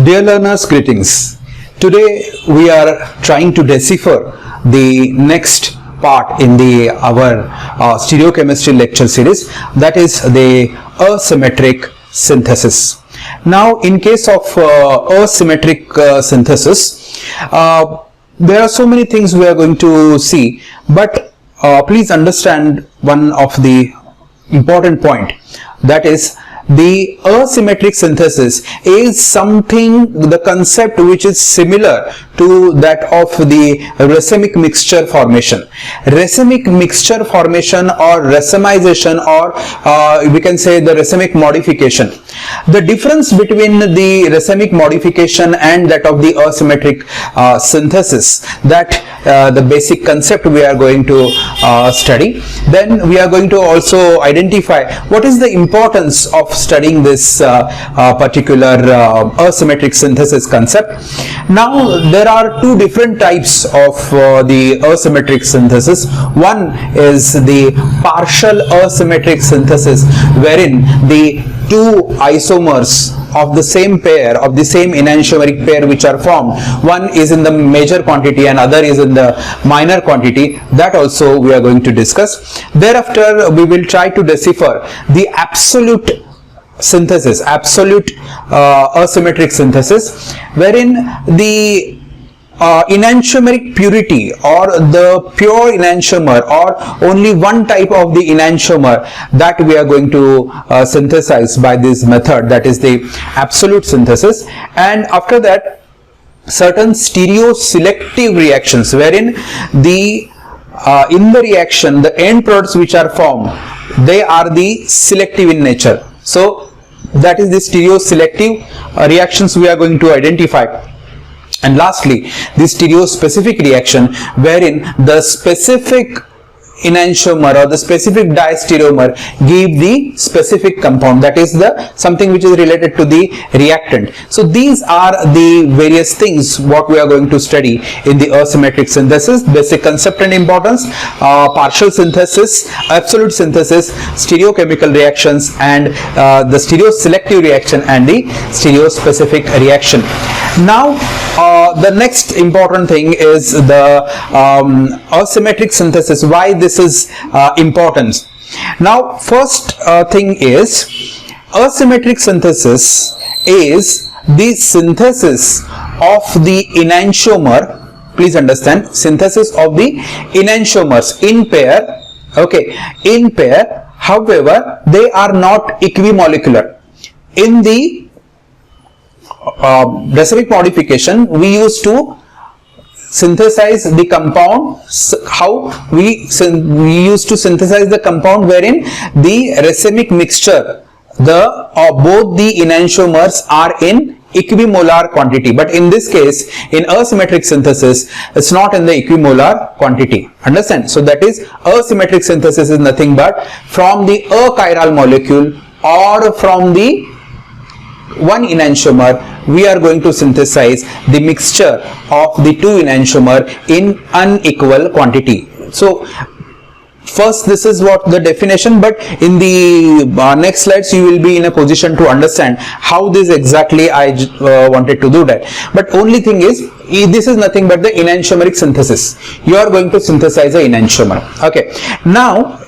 Dear learners, greetings. Today we are trying to decipher the next part in our stereochemistry lecture series, that is the asymmetric synthesis. Now, in case of asymmetric synthesis, there are so many things we are going to see, but please understand one of the important point, that is the asymmetric synthesis is something, the concept which is similar to that of the racemic mixture formation. Racemic mixture formation or racemization, or we can say the racemic modification. The difference between the racemic modification and that of the asymmetric synthesis, that the basic concept we are going to study. Then we are going to also identify what is the importance of studying this particular asymmetric synthesis concept. Now, there are two different types of the asymmetric synthesis. One is the partial asymmetric synthesis, wherein the two isomers of the same pair, of the same enantiomeric pair which are formed, one is in the major quantity and other is in the minor quantity, that also we are going to discuss. Thereafter, we will try to decipher the absolute synthesis, absolute asymmetric synthesis, wherein the enantiomeric purity or the pure enantiomer, or only one type of the enantiomer, that we are going to synthesize by this method, that is the absolute synthesis. And after that, certain stereoselective reactions, wherein the in the reaction the end products which are formed, they are the selective in nature. So that is the stereoselective reactions we are going to identify. And lastly, the stereospecific reaction, wherein the specific enantiomer or the specific diastereomer give the specific compound, that is the something which is related to the reactant. So these are the various things what we are going to study in the asymmetric synthesis. Basic concept and importance, partial synthesis, absolute synthesis, stereochemical reactions, and the stereoselective reaction and the stereospecific reaction. Now, the next important thing is the asymmetric synthesis. Why this is important? Now, first thing is, asymmetric synthesis is the synthesis of the enantiomer. Please understand, synthesis of the enantiomers in pair. Okay, in pair. However, they are not equimolecular. In the racemic modification, we used to synthesize the compound. How we used to synthesize the compound wherein the racemic mixture, both the enantiomers are in equimolar quantity. But in this case, in asymmetric synthesis, it's not in the equimolar quantity. Understand? So that is, asymmetric synthesis is nothing but from the achiral molecule or from the one enantiomer, we are going to synthesize the mixture of the two enantiomer in unequal quantity. So first, this is what the definition, but in the next slides you will be in a position to understand how this exactly I wanted to do that. But only thing is, this is nothing but the enantiomeric synthesis. You are going to synthesize a enantiomer. Okay. Now,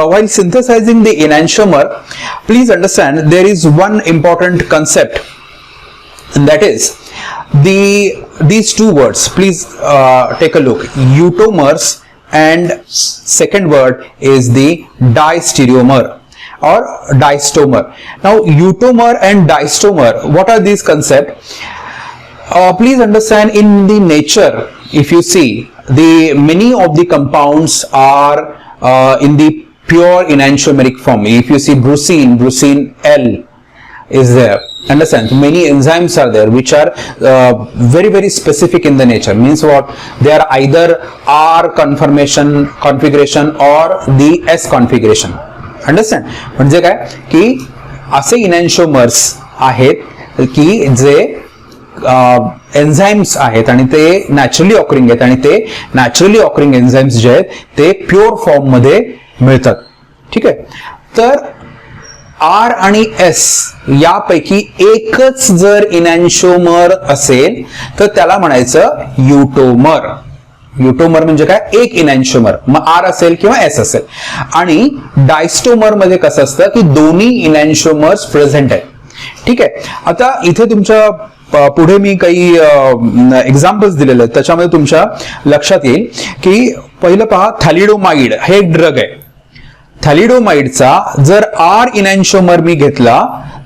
while synthesizing the enantiomer, please understand there is one important concept, and that is these two words. Please take a look. Eutomers, and second word is the diastereomer or diastomer. Now, eutomer and diastomer, what are these concepts? Please understand, in the nature, if you see, the many of the compounds are in the pure enantiomeric form. If you see brucine L is there. Understand, many enzymes are there which are very, very specific in the nature. Means what? They are either R configuration or the S configuration. Understand? म्हणजे काय की असे enantiomers आहेत की जे enzymes आहेत आणि ते नॅचरली ऑकरिंग आहेत, आणि ते नॅचरली ऑकरिंग एन्झाइम्स जे आहेत ते प्युअर फॉर्म मध्ये मिळतात. ठीक आहे. तर R आणि S यापैकी एकच जर इनॅन्शिओमर असेल तर त्याला म्हणायचं युटोमर. युटोमर म्हणजे काय, एक इनॅन्शिओमर, मग R असेल किंवा S असेल. आणि डायस्टोमर मध्ये कसं असतं की दोन्ही इनॅन्शिओमर्स प्रेझेंट आहेत. ठीक आहे. आता इथे तुमच्या पुढे मी काही एक्झाम्पल्स दिलेले आहेत, त्याच्यामध्ये तुमच्या लक्षात येईल की पहिलं पहा, थॅलिडोमाइड हे एक ड्रग आहे. थॅलिडोमाइडचा जर R इनॅन्शिओमर मी घेतला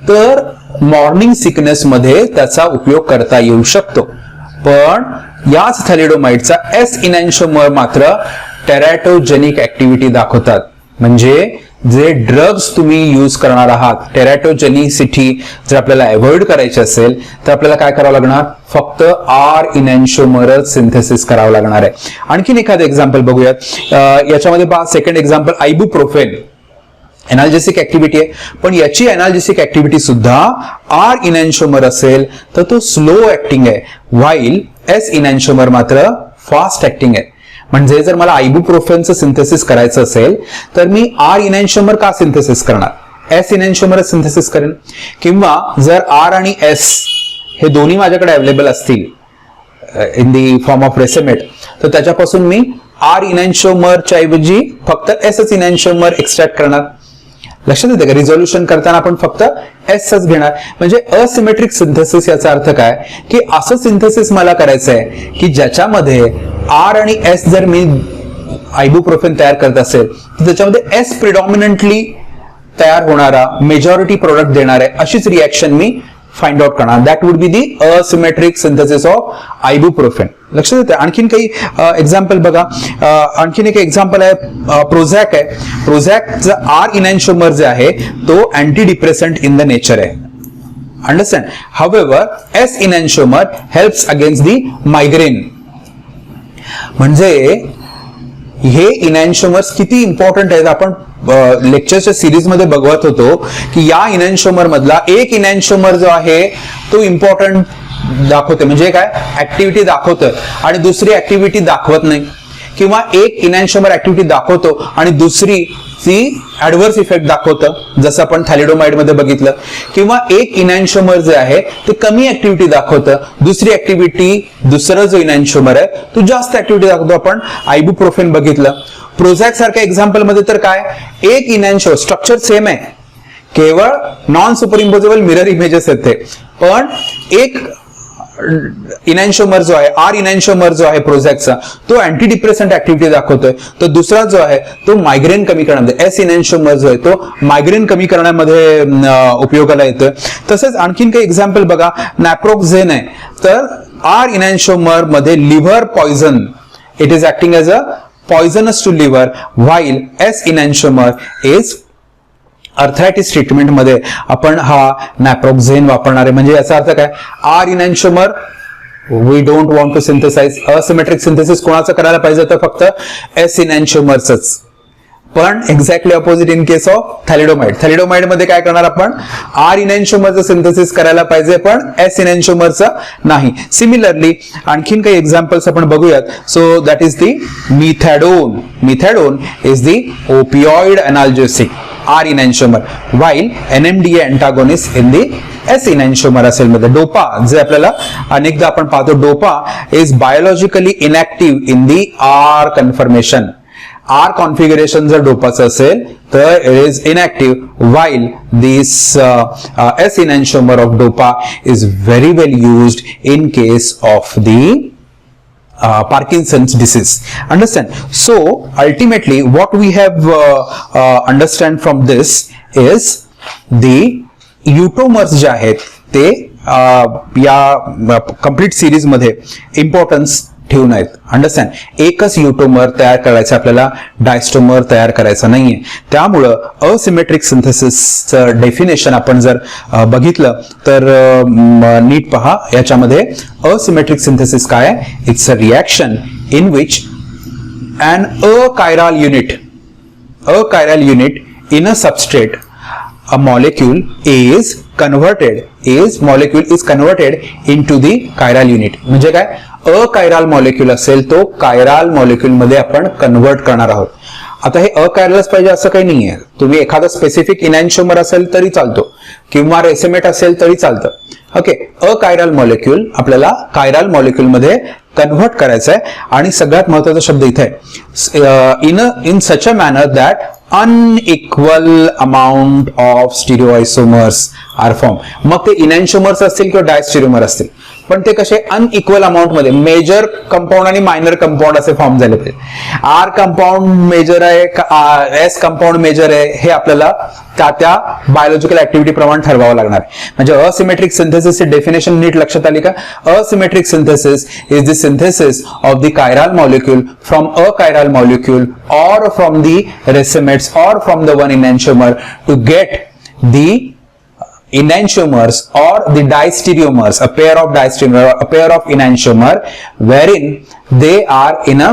तर मॉर्निंग सिकनेस मध्ये त्याचा उपयोग करता येऊ शकतो. पण याच थॅलिडोमाइडचा S इनॅन्शिओमर मात्र टेरॅटोजेनिक ऍक्टिव्हिटी दाखवतात. म्हणजे जे ड्रग्स तुम्ही यूज करणार आहात, टेरॅटोजेनिसिटी जर आपल्याला अवॉइड करायची असेल तर आपल्याला काय करावं लागणार, फक्त R इनॅन्शिओमरच सिंथेसिस करावं लागणार आहे. आणखीन एखादं एक्झाम्पल बघूयात. याच्यामध्ये पहा, second example ibuprofen. Analgesic activity आहे, पण याची एनाल्जेसिक ऍक्टिव्हिटी सुद्धा R इनॅन्शिओमर असेल तर तो स्लो ऍक्टिंग आहे, व्हाईल S इनॅन्शिओमर मात्र फास्ट ऍक्टिंग आहे. म्हणजे जर मला आयबुप्रोफेनचं सिंथेसिस करायचं असेल तर मी R इनॅन्शिओमर का सिंथेसिस करणार, S इनॅन्शिओमर सिंथेसिस करेन. किंवा जर R आणि S हे दोन्ही माझ्याकडे अवेलेबल असतील इन दी फॉर्म ऑफ रेसेमेट, तर त्याच्यापासून मी R इनॅन्शिओमरच्या ऐवजी फक्त S इनॅन्शिओमर एक्स्ट्रॅक्ट करणार. लक्षात येते का, रिझोल्युशन करताना आपण फक्त एसच घेणार. म्हणजे असिमेट्रिक सिंथेसिस याचा अर्थ काय की असं सिंथेसिस मला करायचं आहे की ज्याच्यामध्ये R आणि S जर मी आयबुप्रोफेन तयार करत असेल तर त्याच्यामध्ये S प्रिडॉमिनंटली तयार होणारा मेजॉरिटी प्रोडक्ट देणार आहे अशीच रिएक्शन मी फाइंड आउट करणार. That would be the asymmetric synthesis of ibuprofen. लक्षात येते. आणखीन काही एक्झाम्पल बघा. आणखीन एक एक्झाम्पल आहे प्रोझॅक आहे. प्रोझॅकचा R इनॅन्शिओमर जे आहे तो anti depressant in the nature आहे. Understand. However S इनॅन्शिओमर helps against दी मायग्रेन. म्हणजे हे इनॅन्शिओमर्स किती इम्पॉर्टंट आहेत आपण लेक्चरच्या सिरीज मध्ये बघवत होतो की या इनॅन्शिओमर मधला एक इनॅन्शिओमर जो आहे तो इम्पॉर्टंट दाखवते, म्हणजे काय ऍक्टिव्हिटी दाखवतं आणि दुसरी ऍक्टिव्हिटी दाखवत नाही. किंवा एक इनॅन्शिओमर ऍक्टिव्हिटी दाखवतो आणि दुसरी ती ऍडव्हर्स इफेक्ट दाखवतं, जसं आपण थॅलिडोमाइड मध्ये बघितलं. किंवा एक इनॅन्शिओमर जे आहे ते कमी ऍक्टिव्हिटी दाखवतं, दुसरी ऍक्टिव्हिटी दुसरं जो इनॅन्शिओमर आहे तो जास्त ऍक्टिव्हिटी दाखवतो. आपण आयबुप्रोफेन बघितलं. प्रोझॅक सारख्या एक्झाम्पल मध्ये तर काय, एक इनॅन्शिओमर स्ट्रक्चर सेम आहे, केवळ नॉन सुपरइम्पोजेबल मिरर इमेजेस येते, पण एक इनॅन्शिओमर जो आहे R इनॅन्शिओमर जो आहे प्रोझॅकचा तो अँटी डिप्रेसंट ऍक्टिव्हिटी दाखवतोय, तर दुसरा जो आहे तो मायग्रेन कमी करण्यामध्ये, S इनॅन्शिओमर जो आहे तो मायग्रेन कमी करण्यामध्ये उपयोगाला येतोय. तसेच आणखीन काही एक्झाम्पल बघा. नॅप्रोक्झेन आहे, तर R इनॅन्शिओमर मध्ये liver poison, it is acting as a poisonous to liver, while S enantiomer is arthritis treatment मध्ये आपण हा नॅप्रोक्झेन वापरणार आहे. म्हणजे याचा अर्थ काय, R enantiomer we don't want to synthesize. Asymmetric synthesis कोणाचं करायला पाहिजे तर फक्त S इनॅन्शिओमरच. पण exactly opposite in case of thalidomide. Thalidomide मध्ये काय करणार आपण, R इनॅन्शिओमरचं सिंथेसिस करायला पाहिजे पण S इनॅन्शिओमरचं नाही. सिमिलरली आणखीन काही एक्झाम्पल्स आपण बघूयात. So that is the methadone. Methadone is the opioid analgesic R enantiomer, while NMDA antagonist in the S enantiomer असेल मध्ये. डोपा जे आपल्याला अनेकदा आपण पाहतो, dopa is biologically inactive in the R confirmation. R configuration जर डोपाचं असेल तर it is inactive, while this S enantiomer of dopa is very well used in case of the Parkinson's disease. Understand? So ultimately what we have understand from this is the eutomers जे आहेत ते या complete series मध्ये importance ठेवून आहेत. Understand. एकच युटोमर तयार करायचं आपल्याला, डायस्टोमर तयार करायचं नाहीये. त्यामुळं असिमेट्रिक सिंथेसिसचं डेफिनेशन आपण जर बघितलं तर नीट पहा. याच्यामध्ये असिमेट्रिक सिंथेसिस काय आहे, it's a reaction in which an achiral unit in a substrate, a molecule is converted into the chiral unit. म्हणजे काय, अकायराल मॉलिक्यूल असेल तो कायराल मॉलिक्यूल मध्ये आपण कन्वर्ट करणार आहोत. आता हे अकायरलच पाहिजे असं काही नाहीये, तुम्ही एखादा स्पेसिफिक इनॅन्शिओमर असेल तरी चालतो किंवा रेसेमेट असेल तरी चालतं. ओके, अकायरल मॉलिक्यूल आपल्याला कायरल मॉलिक्यूल मध्ये कन्व्हर्ट करायचं आहे. आणि सगळ्यात महत्वाचा शब्द इथे आहे, in such a manner that unequal amount of stereoisomers are form. मग ते इनॅन्शिओमर्स असतील किंवा डायस्टिरिओमर असतील, पण ते कसे अनइक्वल अमाउंट मध्ये मेजर कंपाऊंड आणि मायनर कंपाऊंड असे फॉर्म झाले पाहिजे. आर कंपाऊंड मेजर आहे, एस कंपाऊंड मेजर आहे, हे आपल्याला त्या बायोलॉजिकल ऍक्टिव्हिटी प्रमाणे ठरवावं लागणार. म्हणजे असिमेट्रिक सिंथेसिसची डेफिनेशन नीट लक्षात आली का? Asymmetric synthesis is the synthesis of the chiral molecule from a chiral molecule or from the racemates or from the one enantiomer to get the enantiomers or the diastereomers, a pair of diastereomer, a pair of enantiomer, wherein they are in a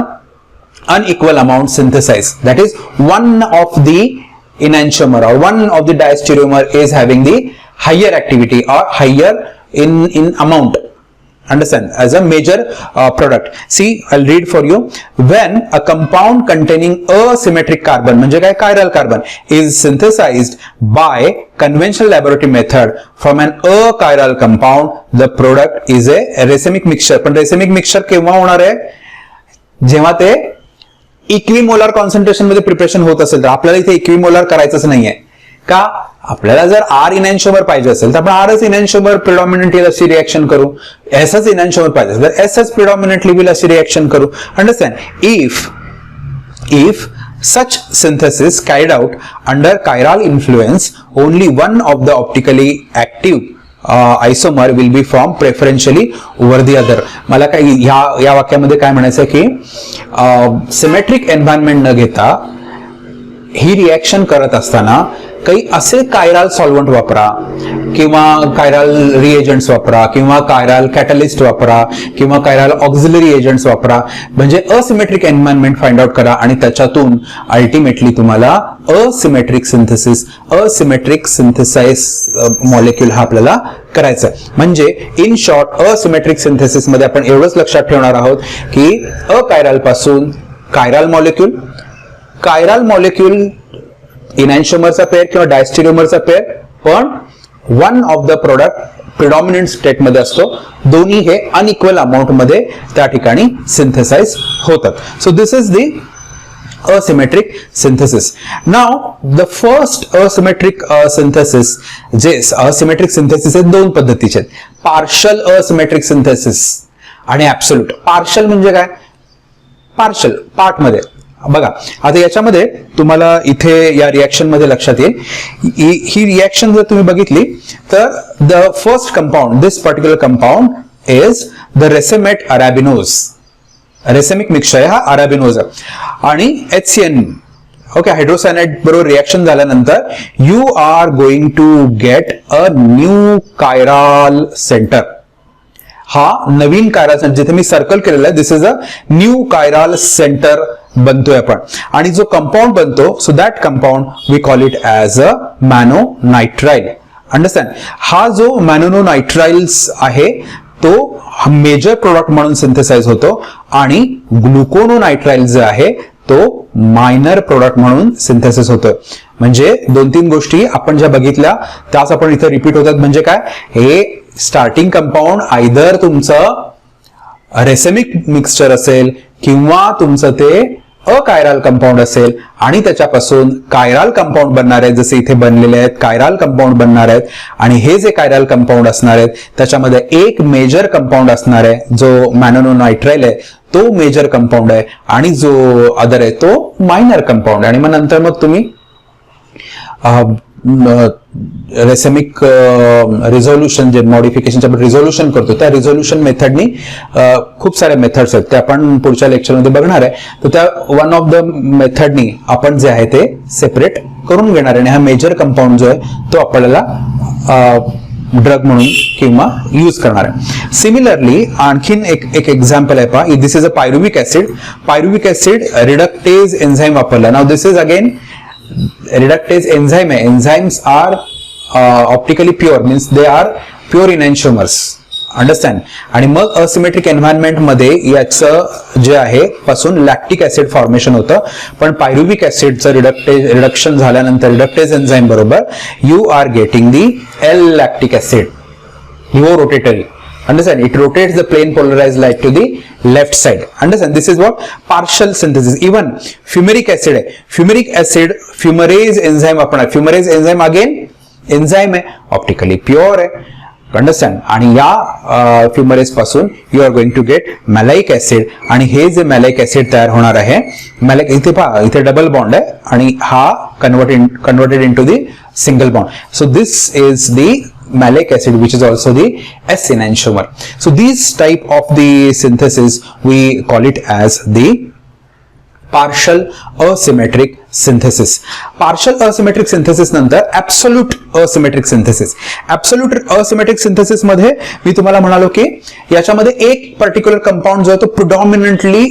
unequal amount synthesized. That is, one of the enantiomer or one of the diastereomer is having the higher activity or higher in amount. Understand? As a major product. See, I'll read for you. When a compound containing asymmetric carbon, म्हणजे काय, chiral carbon, is synthesized by conventional laboratory method from an achiral compound, the product is a racemic mixture. पण racemic mixture केव्हा होणार आहे? जेव्हा ते इक्विमोलार concentration मध्ये preparation होत असेल तर. आपल्याला इथे इक्विमोलार करायचंच नाहीये का? आपल्याला जर आर इनॅन्शिओमर पाहिजे असेल तर आपण आरच इनॅन्शिओमर प्रिडॉमिनंटली अशी रिएक्शन करू. एसच इनॅन्शिओमर पाहिजे असेल तर एसच प्रिडॉमिनंटली विल अशी रिएक्शन करू. Understand? If such synthesis carried out under chiral influence, only one of the optically active isomer will be formed preferentially over the other. मला काय या वाक्यामध्ये काय म्हणायचं की सिमेट्रिक एन्व्हायरमेंट न घेता ही रिएक्शन करत असताना काही असे कायरल सॉल्व्हंट वापरा किंवा कायरल रिएजंट्स वापरा किंवा कायरल कॅटलिस्ट वापरा किंवा कायरल ऑक्झिलरी एजंट्स वापरा. म्हणजे असिमेट्रिक एन्व्हायरमेंट फाइंड आउट करा आणि त्याच्यातून अल्टिमेटली तुम्हाला असिमेट्रिक सिंथेसाइज मॉलिक्यूल हा आपल्याला करायचा. म्हणजे इन शॉर्ट असिमेट्रिक सिंथेसिस मध्ये आपण एवढंच लक्षात ठेवणार आहोत की अकायरल पासून कायरल मॉलिक्यूल इनॅन्शिओमरचा पेअर किंवा डायस्टेरिओमरचा पेअर, पण one of the product predominant state मध्ये असतो. दोन्ही हे अनइक्वल अमाउंट मध्ये त्या ठिकाणी सिंथेसाइज होतात. So this is the asymmetric synthesis. Now the first asymmetric synthesis, जे asymmetric synthesis आहे दोन पद्धतीचे आहेत. पार्शल asymmetric synthesis आणि ऍब्सोल्यूट. पार्शल म्हणजे काय? पार्शल पार्ट मध्ये बघा. आता याच्यामध्ये तुम्हाला इथे या रिएक्शन मध्ये लक्षात येईल, ही रिएक्शन जर तुम्ही बघितली तर the first compound, this particular compound is the racemate arabinose. Racemic mixture हा अरॅबिनोज आणि HCN. ओके, हायड्रोसायनाइड बरोबर रिएक्शन झाल्यानंतर you are going to get a new chiral center. हा नवीन कायरल सेंटर जिथे मी सर्कल केलेला आहे, this is a new chiral center बनतोय आपण. आणि जो कंपाऊंड बनतो, so that compound we call it as a mannonitrile. Understand? हा जो मॅनोनायट्राइल्स आहे तो मेजर प्रोडक्ट म्हणून सिंथेसाइज होतो आणि ग्लुकोनोनायट्राइल जो आहे तो मायनर प्रोडक्ट म्हणून सिंथेसिस होतो. म्हणजे दोन तीन गोष्टी आपण ज्या बघितल्या त्याच आपण इथे रिपीट होतात. म्हणजे काय? हे स्टार्टिंग कंपाऊंड आयदर तुमचं रेसेमिक मिक्सचर असेल किंवा तुमचं ते अकायरल कंपाऊंड असेल आणि त्याच्यापासून कायरल कंपाऊंड बनणार आहेत, जसे इथे बनलेले आहेत कायरल कंपाऊंड बनणार आहेत. आणि हे जे कायरल कंपाऊंड असणार आहेत त्याच्यामध्ये एक मेजर कंपाऊंड असणार आहे जो मॅनोनायट्राइल आहे, तो मेजर कंपाऊंड आहे आणि जो अदर आहे तो मायनर कंपाऊंड. आणि मग नंतर मग तुम्ही रेसेमिक रिझोल्युशन जे मॉडिफिकेशनचे आपण रिझोल्युशन करतो त्या रिझोल्युशन मेथडनी खूप साऱ्या मेथड्स आहेत, ते आपण पुढच्या लेक्चरमध्ये बघणार आहे. तर त्या वन ऑफ द मेथडनी आपण जे आहे ते सेपरेट करून घेणार आहे आणि हा मेजर कंपाऊंड जो आहे तो आपल्याला ड्रग म्हणून किंवा यूज करणार आहे. सिमिलरली आणखीन एक एक्झाम्पल आहे पहा. This is a pyruvic acid. Pyruvic acid reductase enzyme वापरला. नाव this is again reductase enzyme. Enzymes are optically pure, means they are pure enantiomers. Understand. आणि मग असिमेट्रिक एन्व्हायरमेंट मध्ये याचं जे आहे पासून लॅक्टिक ऍसिड फॉर्मेशन होतं, पण पायरुविक ऍसिडचं रिडक्शन झाल्यानंतर रिडक्टेज एन्झाईम बरोबर you are getting the L lactic acid, levo rotatory. Understand? It rotates the plane polarized light to the left side. Understand? This is what partial synthesis. Even fumaric acid है. Fumaric acid fumarase enzyme अपना. Fumarase enzyme again enzyme है, optically pure है. Understand? आणि या fumarase पासून you are going to get malic acid. आणि हे जे malic acid तयार होणार आहे, malic इथे पहा, इथे डबल बॉन्ड आहे आणि हा converted into the single bond. So this is the malic acid, which is also the S enantiomer. So these type of the synthesis we call it as the partial asymmetric synthesis. Partial asymmetric synthesis नंतर absolute asymmetric synthesis. Absolute asymmetric synthesis मध्ये मी तुम्हाला म्हणालो की याच्यामध्ये एक particular compound जो आहे तो predominantly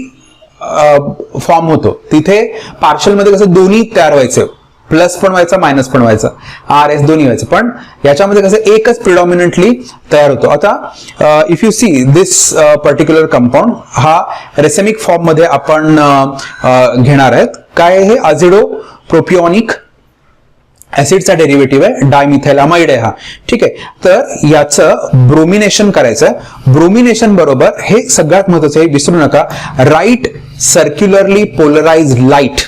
फॉर्म होतो. तिथे partial मध्ये कसं दोन्ही तयार व्हायचे, प्लस पण व्हायचा मायनस पण व्हायचा, आर एस दोन्ही व्हायचं, पण याच्यामध्ये कसं एकच प्रिडॉमिनंटली तयार होतो. आता if you see this particular compound हा रेसेमिक फॉर्म मध्ये आपण घेणार आहेत. काय हे अझिडो प्रोपिओनिक ऍसिडचा डेरिव्हेटिव्ह आहे, डायमिथाइलामाइड आहे हा. ठीक आहे, तर याचं ब्रोमिनेशन करायचं. ब्रोमिनेशन बरोबर हे सगळ्यात महत्वाचं आहे, विसरू नका, right circularly polarized light.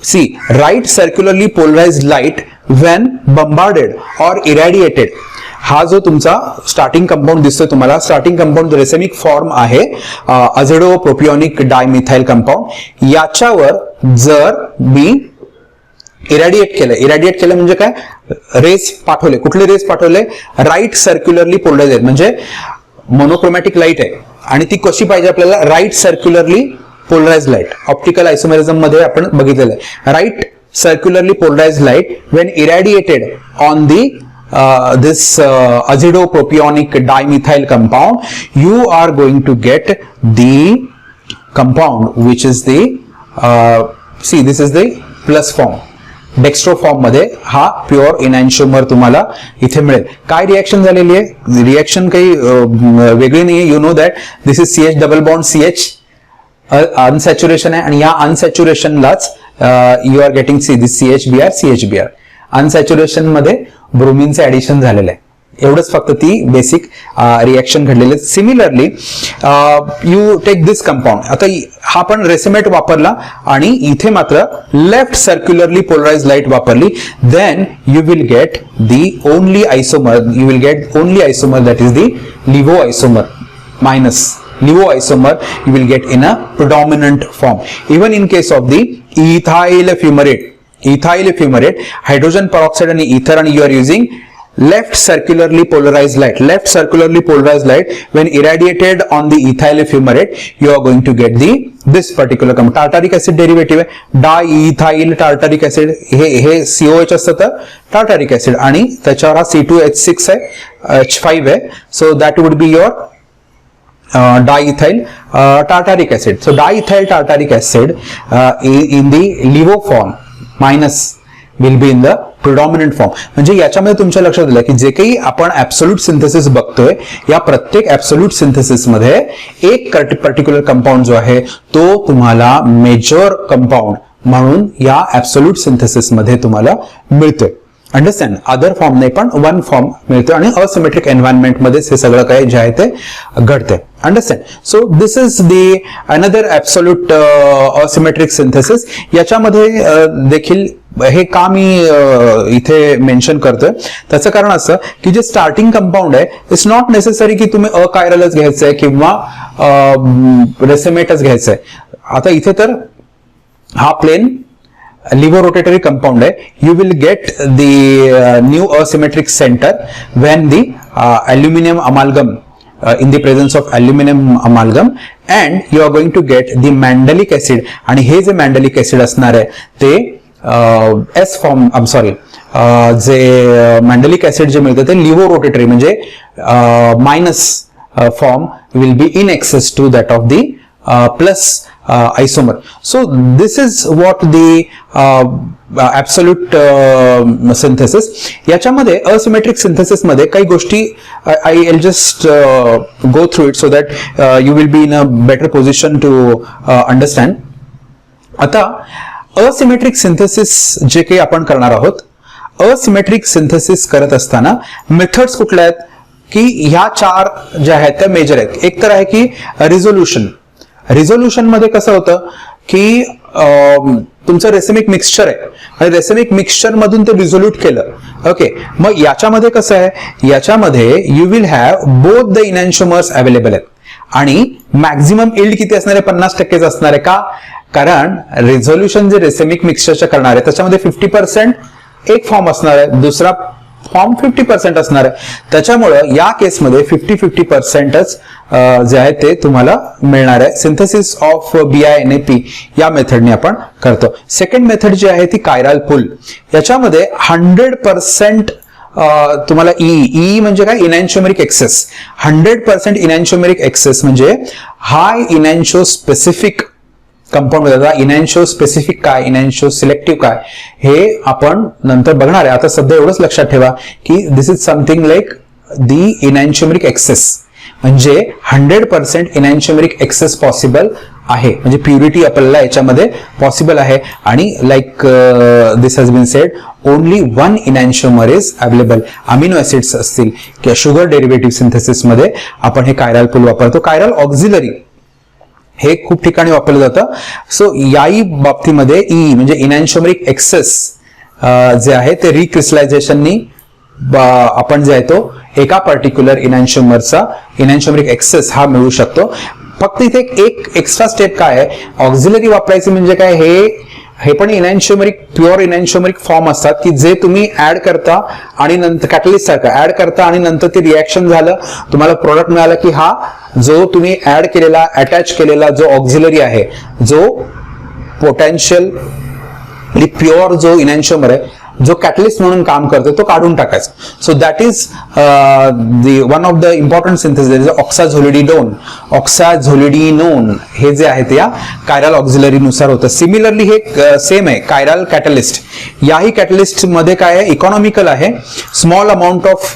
See, right circularly polarized light when bombarded or irradiated. हा जो तुमचा स्टार्टिंग कंपाऊंड दिसतोय तुम्हाला, स्टार्टिंग कंपाऊंड रेसेमिक फॉर्म आहे अझिडो प्रोपिओनिक डायमिथाइल कंपाऊंड. याच्यावर जर मी इरॅडिएट केलं म्हणजे काय, रेस पाठवले. कुठले रेस पाठवले? राईट सर्क्युलरली पोलराइज्ड, म्हणजे मोनोक्रोमॅटिक लाईट आहे आणि ती कशी पाहिजे आपल्याला, right circularly polarized light. Optical isomerism मध्ये आपण बघितलेलं आहे. Right circularly polarized light when irradiated on the this azido propionic dimethyl compound, you are going to get the compound which is the see this is the plus form. Dextro form मध्ये हा pure इनॅन्शियोमर तुम्हाला इथे मिळेल. काय reaction झालेली आहे? Reaction काही वेगळी नाहीये. You know that this is CH double bond CH unsaturation आहे आणि या अनसॅच्युरेशनलाच you are getting this CHBr. Unsaturation मध्ये ब्रोमिनचे ऍडिशन झालेलं आहे. एवढंच फक्त ती बेसिक रिएक्शन घडलेली आहे. Similarly you take this compound. आता हा पण रेसिमेट वापरला आणि इथे मात्र लेफ्ट सर्क्युलरली पोलराइज्ड लाईट वापरली. Then you will get the only isomer. You will get only isomer that is the levo isomer minus Livo isomer you will get in a predominant form. Even in case of the ethyl fumarate, hydrogen peroxide and ether, and you are using left circularly polarized light. Left circularly polarized light when irradiated on the ethyl fumarate, you are going to get this particular compound. Tartaric acid derivative है diethyl tartaric acid. हे COH असतं तर tartaric acid आणि त्याच्यावर हा C2H6 आहे, H5 आहे. So that would be your diethyl tartaric acid. So diethyl tartaric acid in the LIVO form minus will be in the predominant form. म्हणजे याच्यामध्ये तुमच्या लक्षात आलं की जे काही आपण ऍब्सोल्यूट सिंथेसिस बघतोय, या प्रत्येक ऍब्सोल्यूट सिंथेसिस मध्ये एक पर्टिक्युलर कंपाऊंड जो आहे तो तुम्हाला मेजर कंपाऊंड म्हणून या ऍब्सोल्यूट सिंथेसिस मध्ये तुम्हाला मिळतोय. अंडरस्टँड? अदर फॉर्म नाही पण वन फॉर्म मिळतो आणि असिमेट्रिक एन्व्हायरमेंट मध्ये हे सगळं काही जे आहे ते घडते. Understand? So this is the another absolute asymmetric synthesis. याच्यामध्ये देखील हे का मी इथे मेन्शन करतोय त्याचं कारण असं की जे स्टार्टिंग कंपाऊंड आहे इट्स नॉट नेसेसरी की तुम्ही अकायरलच घ्यायचंय किंवा रेसेमेटच घ्यायचंय. आता इथे तर हा प्लेन लिव्हो रोटेटरी कंपाऊंड आहे. You will get the new asymmetric center when the aluminum amalgam in the presence of aluminum amalgam, and you are going to get the mandelic acid. आणि हे जे mandelic acid असणार आहे ते S form जे mandelic acid जे मिळतं ते लिव्हो रोटेटरी म्हणजे minus form will be in excess to that of the plus isomer. So this is what the absolute synthesis. याच्यामध्ये asymmetric synthesis मध्ये काही गोष्टी I'll just go through it so that you will be in a better position to understand. आता asymmetric synthesis जे काही आपण करणार आहोत, asymmetric synthesis करत असताना मेथड्स कुठल्या आहेत की ह्या चार ज्या आहेत त्या मेजर आहेत. एक तर आहे की रिझोल्युशन मध्ये कसं होतं की तुमचं रेसिमिक मिक्सचर आहे आणि रेसिमिक मिक्सचर मधून ते रिझोल्यूट केलं. ओके, मग याच्यामध्ये कसं आहे, याच्यामध्ये you will have both the enantiomers available आहेत आणि मॅक्झिमम इल्ड किती असणार आहे, 50% असणार आहे. का? कारण रिझोल्युशन जे रेसिमिक मिक्सचरचं करणार आहे त्याच्यामध्ये 50% एक फॉर्म असणार आहे, दुसरा फॉर्म 50% असणार आहे. त्याच्यामुळं या केसमध्ये 50-50%च जे आहे ते तुम्हाला मिळणार आहे. सिंथेसिस ऑफ BiNAP या मेथडने आपण करतो. सेकंड मेथड जी आहे ती कायरल पुल. याच्यामध्ये 100% तुम्हाला ई म्हणजे काय, इनॅन्शिओमेरिक एक्सेस. 100% इनॅन्शिओमेरिक एक्सेस म्हणजे हाय इनॅन्शिओ स्पेसिफिक कंपाऊंड होता. इनॅन्शिओ स्पेसिफिक काय, इनॅन्शिओ सिलेक्टिव्ह काय हे आपण नंतर बघणार आहे. आता सध्या एवढंच लक्षात ठेवा की this is something like the enantiomeric excess, म्हणजे 100% इनॅन्शिओमेरिक एक्सेस पॉसिबल आहे, म्हणजे प्युरिटी आपल्याला याच्यामध्ये पॉसिबल आहे. आणि like this has been said, only one enantiomer is available. Amino acids असतील किंवा शुगर डेरिव्हेटिव्ह सिंथेसिस मध्ये आपण हे कायरल पूल वापरतो. कायरल ऑक्झिलरी हे खूप ठिकाणी वापरलं जातं. सो याही बाबतीमध्ये ई म्हणजे इनॅन्शिओमेरिक एक्सेस जे आहे ते रिक्रिस्टलायझेशननी आपण जे आहे तो एका पर्टिक्युलर इनॅन्शिओमरचा इनॅन्शिओमेरिक एक्सेस हा मिळू शकतो. फक्त इथे एक एक्स्ट्रा स्टेप काय आहे, ऑक्झिलरी वापरायची म्हणजे काय, हे पण इनॅन्शिओमेरिक प्युअर इनॅन्शिओमेरिक फॉर्म असतात की जे तुम्ही ऍड करता आणि नंतर कॅटलिस्ट सारखं ऍड करता आणि नंतर ते रिॲक्शन झालं, तुम्हाला प्रोडक्ट मिळालं की हा जो तुम्ही ऍड केलेला अटॅच केलेला जो ऑक्झिलरी आहे, जो पोटेन्शियल प्युअर जो इनॅन्शिओमर आहे, जो कॅटलिस्ट म्हणून काम करतो तो काढून टाकायचा. So that is one of the important synthesis oxazolidinone, oxazolidinone हे जे आहे ते या कायरल ऑक्झिलरी नुसार होतं. सिमिलरली हे सेम आहे कायरल कॅटलिस्ट. याही कॅटलिस्ट मध्ये काय आहे, इकॉनॉमिकल आहे, small amount of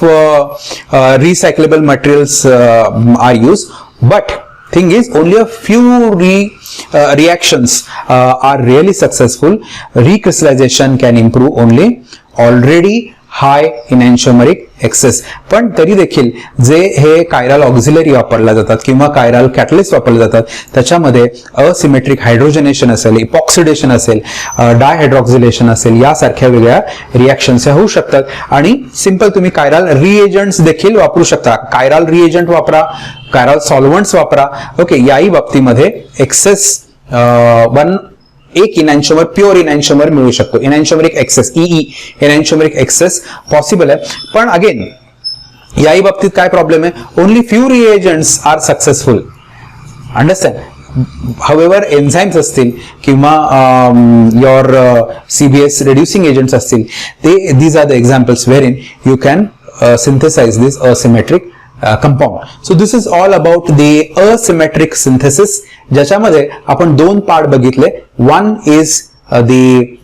recyclable materials are use, but thing is only a few reactions are really successful. Recrystallization can improve only already high enantiomeric excess. पण तरी देखील जे हे कायरल ऑक्झिलरी वापरला जातात किंवा कायरल कॅटलिस्ट वापरले जातात त्याच्यामध्ये असिमेट्रिक हायड्रोजनेशन असेल, इपॉक्सिडेशन असेल, डायहायड्रॉक्झिलेशन असेल, यासारख्या वेगळ्या रिॲक्शन्स होऊ शकतात. आणि सिंपल तुम्ही कायरल रिएजंट्स देखील वापरू शकता. कायरल रिएजंट वापरा, कायरल सॉल्व्हंट्स वापरा. ओके, याही बाबतीमध्ये एक्सेस एक इनॅन्शिओमर प्युअर इनॅन्शिओमर मिळू शकतो. Enantiomeric excess e enantiomeric excess possible आहे. पण अगेन याही बाबतीत काय प्रॉब्लेम आहे, only few reagents are successful. Understand? However enzymes असतील किंवा युअर CBS reducing agents असतील, ते these are the examples wherein you can synthesize this asymmetric compound. So this is all about the asymmetric synthesis, ज्याच्यामध्ये आपण दोन part बघितले. One is the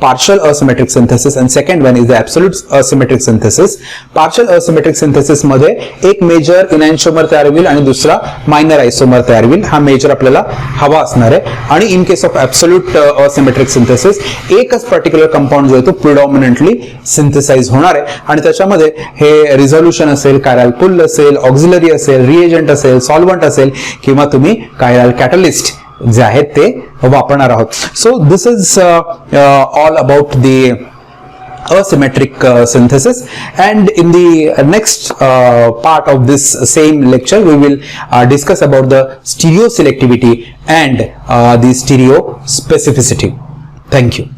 partial asymmetric synthesis and second one is the absolute asymmetric synthesis. Partial asymmetric synthesis मध्ये एक major इनॅन्शिओमर तयार होईल आणि दुसरा मायनर आयसोमर तयार होईल. हा मेजर आपल्याला हवा असणार आहे. आणि in case of absolute asymmetric synthesis एकच पर्टिक्युलर कंपाऊंड जो आहे तो प्रिडॉमिनंटली सिंथेसाइज होणार आहे आणि त्याच्यामध्ये हे रिझोल्युशन असेल, कायरल पुल असेल, ऑक्झिलरी असेल, रिएजंट असेल, सॉल्व्हंट असेल किंवा तुम्ही कायरल कॅटलिस्ट जे आहेत ते वापरणार आहोत. So this is all about the asymmetric synthesis, and in the next part of this same lecture we will discuss about the stereoselectivity and the stereospecificity. Thank you.